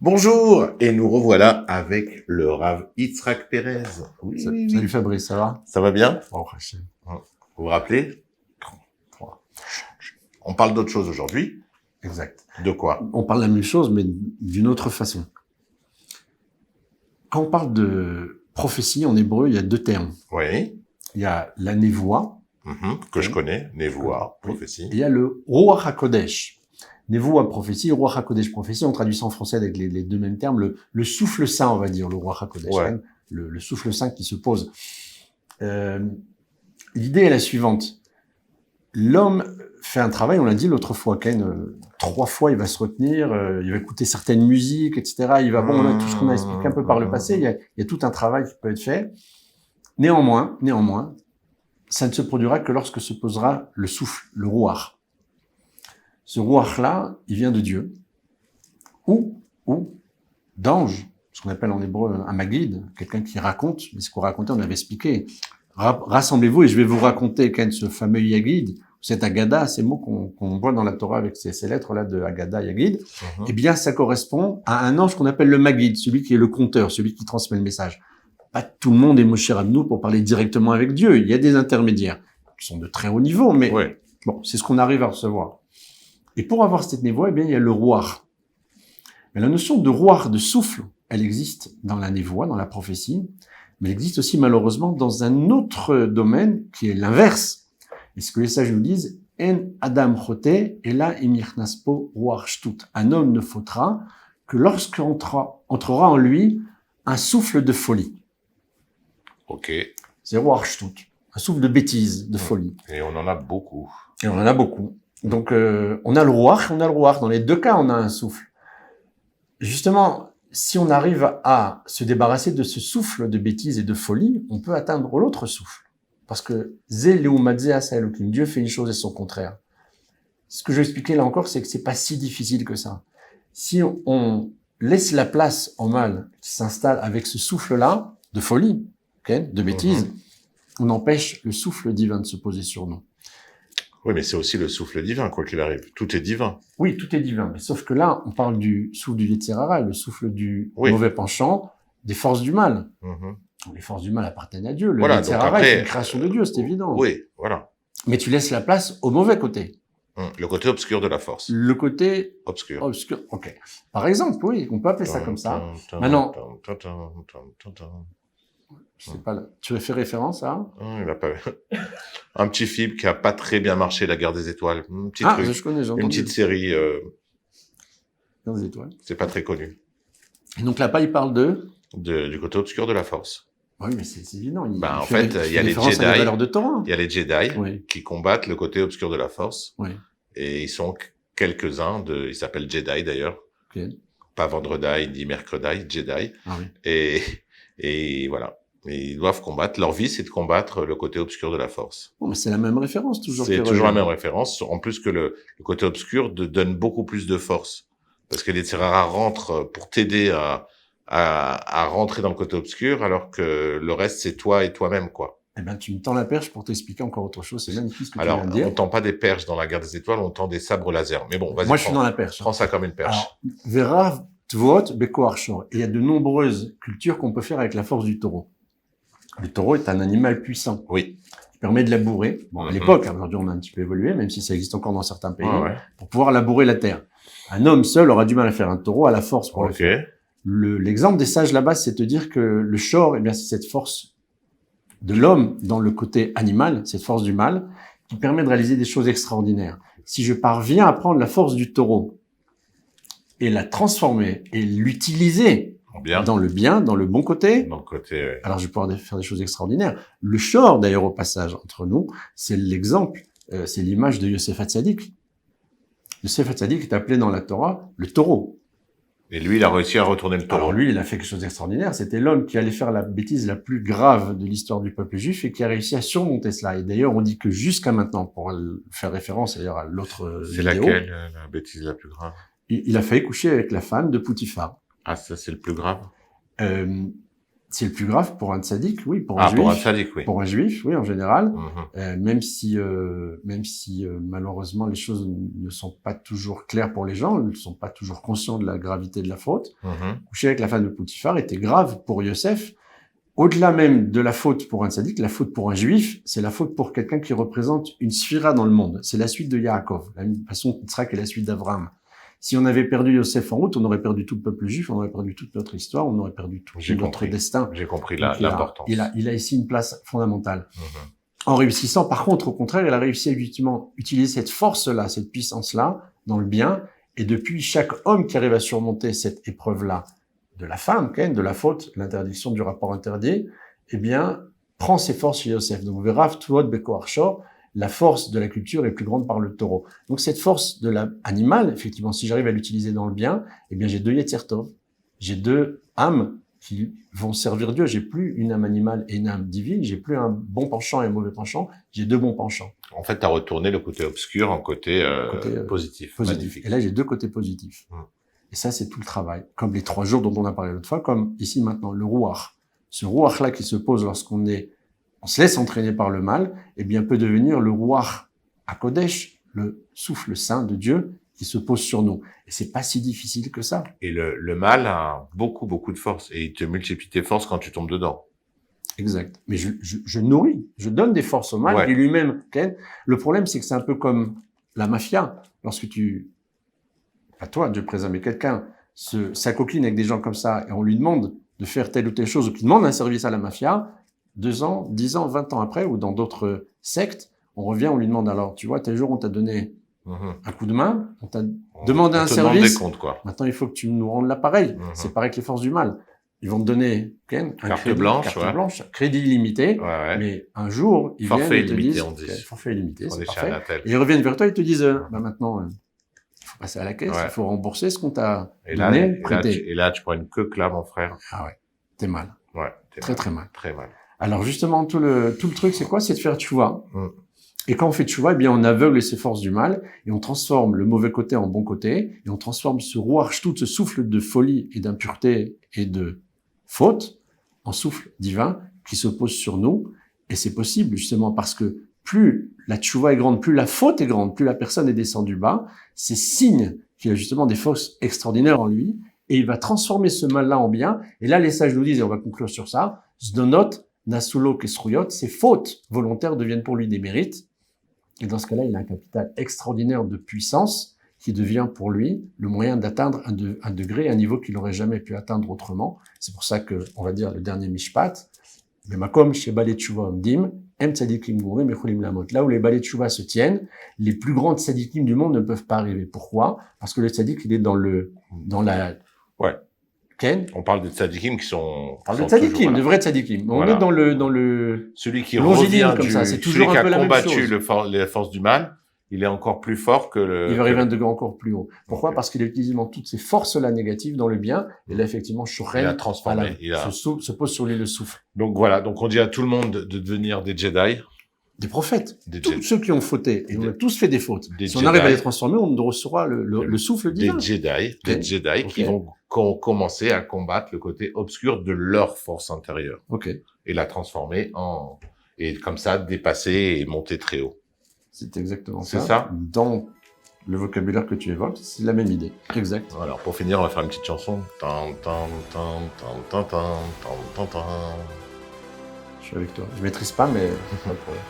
Bonjour, et nous revoilà avec le Rav Yitzhak Perez. Oui. Salut Fabrice, ça va? Ça va bien? Bon, vous vous rappelez? On parle d'autre chose aujourd'hui. exact. De quoi? On parle de la même chose, mais d'une autre façon. Quand on parle de prophétie en hébreu, il y a deux termes. Oui. Il y a la névoie, que je connais, Névoa, prophétie. et il y a le Ruach HaKodesh. Névoa, prophétie, Ruach HaKodesh, prophétie, on traduit ça en français avec les deux mêmes termes, le souffle saint, on va dire, le Ruach HaKodesh, Ouais. le souffle saint qui se pose. L'idée est la suivante. L'homme fait un travail, on l'a dit l'autre fois, Ken, 3 fois il va se retenir, il va écouter certaines musiques, etc. Il va, bon, on a tout ce qu'on a expliqué un peu par le passé, il y a tout un travail qui peut être fait. Néanmoins, ça ne se produira que lorsque se posera le souffle, le Ruach. Ce Ruach-là, il vient de Dieu, ou d'ange, ce qu'on appelle en hébreu un maguide, quelqu'un qui raconte, mais ce qu'on racontait, on avait expliqué. Rassemblez-vous et je vais vous raconter, Ken, ce fameux Yagid, cet Agada, ces mots qu'on voit dans la Torah avec ces lettres-là de Agada, Yagid, eh bien, ça correspond à un ange qu'on appelle le Maguide, celui qui est le conteur, celui qui transmet le message. Pas tout le monde est Moshe Rabbeinu pour parler directement avec Dieu. Il y a des intermédiaires qui sont de très haut niveau, mais bon, c'est ce qu'on arrive à recevoir. Et pour avoir cette névoie, eh bien, il y a le Ruach. Mais la notion de Ruach, de souffle, elle existe dans la névoie, dans la prophétie, mais elle existe aussi malheureusement dans un autre domaine qui est l'inverse. Et ce que les sages nous disent, En Adam chote, et là imirnaspo ruach shtut. Un homme ne faudra que lorsqu'entrera en lui un souffle de folie. Ok. C'est ruach shtut. Un souffle de bêtise, de folie. Et on en a beaucoup. Et on en a beaucoup. Donc, on a le ruach, on a le ruach. Dans les deux cas, on a un souffle. Justement, si on arrive à se débarrasser de ce souffle de bêtise et de folie, on peut atteindre l'autre souffle. Parce que Dieu fait une chose et son contraire. Ce que je vais expliquer là encore, c'est que c'est pas si difficile que ça. Si on laisse la place au mal qui s'installe avec ce souffle-là de folie, de bêtise, on empêche le souffle divin de se poser sur nous. Oui, mais c'est aussi le souffle divin, quoi qu'il arrive. Tout est divin. Oui, tout est divin. Mais sauf que là, on parle du souffle du Yetzer Hara, le souffle du mauvais penchant, des forces du mal. Les forces du mal appartiennent à Dieu. Le Yetzer Hara est une création de Dieu, c'est évident. Oui, voilà. Mais tu laisses la place au mauvais côté. Le côté obscur de la force. Le côté obscur. Ok. Par exemple, oui, on peut appeler ça comme ça. Maintenant, je sais pas, tu fais référence à il a pas un petit film qui a pas très bien marché, La Guerre des Étoiles. Je connais, j'ai entendu. Une petite série. Guerre des Étoiles. C'est pas très connu. Et donc là-bas, il parle du côté obscur de la force. Oui, mais c'est évident. En fait, il y a les Jedi. Il y a les Jedi qui combattent le côté obscur de la force. Oui. Et ils sont quelques-uns ils s'appellent Jedi d'ailleurs. Okay. Pas vendredi, ni mercredi, Jedi. Ah oui. Et voilà. Et ils doivent combattre. Leur vie, c'est de combattre le côté obscur de la force. Bon, mais c'est la même référence, toujours. C'est toujours la même référence. En plus que le côté obscur donne beaucoup plus de force. Parce que les Tzerara rentrent pour t'aider à rentrer dans le côté obscur, alors que le reste, c'est toi et toi-même, quoi. Eh ben, tu me tends la perche pour t'expliquer encore autre chose. C'est magnifique ce que tu viens de dire. Alors, on tend pas des perches dans la Guerre des Étoiles, on tend des sabres laser. Mais bon, vas-y. Moi, je suis dans la perche. Prends ça comme une perche. Alors, Vera Tvot Bekoarchor. Il y a de nombreuses cultures qu'on peut faire avec la force du taureau. Le taureau est un animal puissant. Oui. Qui permet de labourer. Bon, à l'époque, aujourd'hui, on a un petit peu évolué, même si ça existe encore dans certains pays, pour pouvoir labourer la terre. Un homme seul aura du mal à faire. Un taureau a la force pour le faire. L'exemple des sages là-bas, c'est de dire que le shor, eh bien, c'est cette force de l'homme dans le côté animal, cette force du mal, qui permet de réaliser des choses extraordinaires. Si je parviens à prendre la force du taureau et la transformer et l'utiliser dans le bien, dans le bon côté, alors je vais pouvoir faire des choses extraordinaires. Le shor, d'ailleurs, au passage, entre nous, c'est l'exemple, c'est l'image de Yosef Hatzadik. Yosef Hatzadik est appelé dans la Torah le taureau. Et lui, il a réussi à retourner le taureau. Alors lui, il a fait quelque chose d'extraordinaire. C'était l'homme qui allait faire la bêtise la plus grave de l'histoire du peuple juif et qui a réussi à surmonter cela. Et d'ailleurs, on dit que jusqu'à maintenant, pour faire référence d'ailleurs à l'autre vidéo. C'est laquelle, la bêtise la plus grave? il a failli coucher avec la femme de Poutifar. Ah, ça, c'est le plus grave. C'est le plus grave pour un tzaddik, oui, pour un juif. Pour un tzaddik, oui. Pour un juif, oui, en général. Mhm. Même si malheureusement les choses ne sont pas toujours claires pour les gens, ils ne sont pas toujours conscients de la gravité de la faute. Mhm. Coucher avec la femme de Poutifar était grave pour Yosef. Au-delà même de la faute pour un tzaddik, la faute pour un juif, c'est la faute pour quelqu'un qui représente une sphira dans le monde. C'est la suite de Yaakov, la même façon qu'Yitzhak est la suite d'Abraham. Si on avait perdu Yosef en route, on aurait perdu tout le peuple juif, on aurait perdu toute notre histoire, on aurait perdu tout notre destin. J'ai compris Donc, l'importance. Il a ici une place fondamentale. Mhm. En réussissant, par contre, au contraire, il a réussi à justement utiliser cette force-là, cette puissance-là, dans le bien. Et depuis, chaque homme qui arrive à surmonter cette épreuve-là, de la femme, de la faute, l'interdiction du rapport interdit, eh bien, prend ses forces chez Yosef. Donc, Verav Tuot Beko Arshor, la force de la culture est plus grande par le taureau. Donc, cette force de l'animal, effectivement, si j'arrive à l'utiliser dans le bien, eh bien, j'ai deux Yetzer Tov. J'ai deux âmes qui vont servir Dieu. J'ai plus une âme animale et une âme divine. J'ai plus un bon penchant et un mauvais penchant. J'ai deux bons penchants. En fait, tu as retourné le côté obscur en côté, positif. Magnifique. Et là, j'ai deux côtés positifs. Et ça, c'est tout le travail. Comme les 3 jours dont on a parlé l'autre fois, comme ici maintenant, le rouach. Ce rouach-là qui se pose lorsqu'on se laisse entraîner par le mal, eh bien, peut devenir le rouach à Kodesh, le souffle saint de Dieu qui se pose sur nous. Et c'est pas si difficile que ça. Et le mal a beaucoup, beaucoup de force. Et il te multiplie tes forces quand tu tombes dedans. Exact. Mais je nourris, je donne des forces au mal, et lui-même, le problème, c'est que c'est un peu comme la mafia. Lorsque pas toi, Dieu préserve, mais quelqu'un s'acoquine avec des gens comme ça, et on lui demande de faire telle ou telle chose, ou qu'il demande un service à la mafia, 2 ans, 10 ans, 20 ans après, ou dans d'autres sectes, on revient, on lui demande, alors, tu vois, tel jour, on t'a donné un coup de main, on t'a demandé un service. Comptes, quoi. Maintenant, il faut que tu nous rendes l'appareil. C'est pareil que les forces du mal. Ils vont te donner carte blanche, crédit illimité, mais un jour, ils viennent et te disent, forfait illimité, c'est parfait. Et ils reviennent vers toi et te disent, maintenant, il faut passer à la caisse, il faut rembourser ce qu'on t'a donné, prêté. Et là, tu prends une queue là, mon frère. Ah ouais, t'es mal. Ouais, très mal. Très mal. Alors justement, tout le truc, c'est quoi? C'est de faire tchouva. Et quand on fait tchouva, eh bien, on aveugle ces forces du mal et on transforme le mauvais côté en bon côté et on transforme ce rouach, tout ce souffle de folie et d'impureté et de faute en souffle divin qui se pose sur nous. Et c'est possible justement parce que plus la tchouva est grande, plus la faute est grande, plus la personne est descendue bas, c'est signe qu'il a justement des forces extraordinaires en lui et il va transformer ce mal-là en bien. Et là, les sages nous disent, et on va conclure sur ça, Zdonot, Nasulo, Kesruyot, ces fautes volontaires deviennent pour lui des mérites. Et dans ce cas-là, il a un capital extraordinaire de puissance qui devient pour lui le moyen d'atteindre un degré, un niveau qu'il n'aurait jamais pu atteindre autrement. C'est pour ça que, on va dire, le dernier mishpat, mais makom chez Balei Tshuva Omdim, em tzadikim gourim echolim lamot. Là où les Balei Tshuva se tiennent, les plus grands tzadikim du monde ne peuvent pas arriver. Pourquoi? Parce que le tzadik, il est dans la... Ouais. Ken? On parle de tzadikim qui sont... On parle de tzadikim, de vrais tzadikim. Voilà. On est dans le... Celui qui revient comme ça, c'est toujours un peu la même chose. Celui qui a combattu les forces du mal, il est encore plus fort que le... Il va arriver à un degré encore plus haut. Pourquoi? Parce qu'il a utilisé toutes ces forces-là négatives dans le bien, et là, effectivement, Shochen, il a transformé. Se pose sur lui le souffle. Donc voilà, donc on dit à tout le monde de devenir des Jedi. Des prophètes. Tous ceux qui ont fauté, et on a tous fait des fautes. Si on arrive à les transformer, on recevra le souffle divin. Des Jedi qui vont commencer à combattre le côté obscur de leur force intérieure. Et la transformer et comme ça, dépasser et monter très haut. C'est exactement ça. C'est ça. Dans le vocabulaire que tu évoques, c'est la même idée. Exact. Alors, pour finir, on va faire une petite chanson. Je suis avec toi. Je maîtrise pas, mais pas de problème.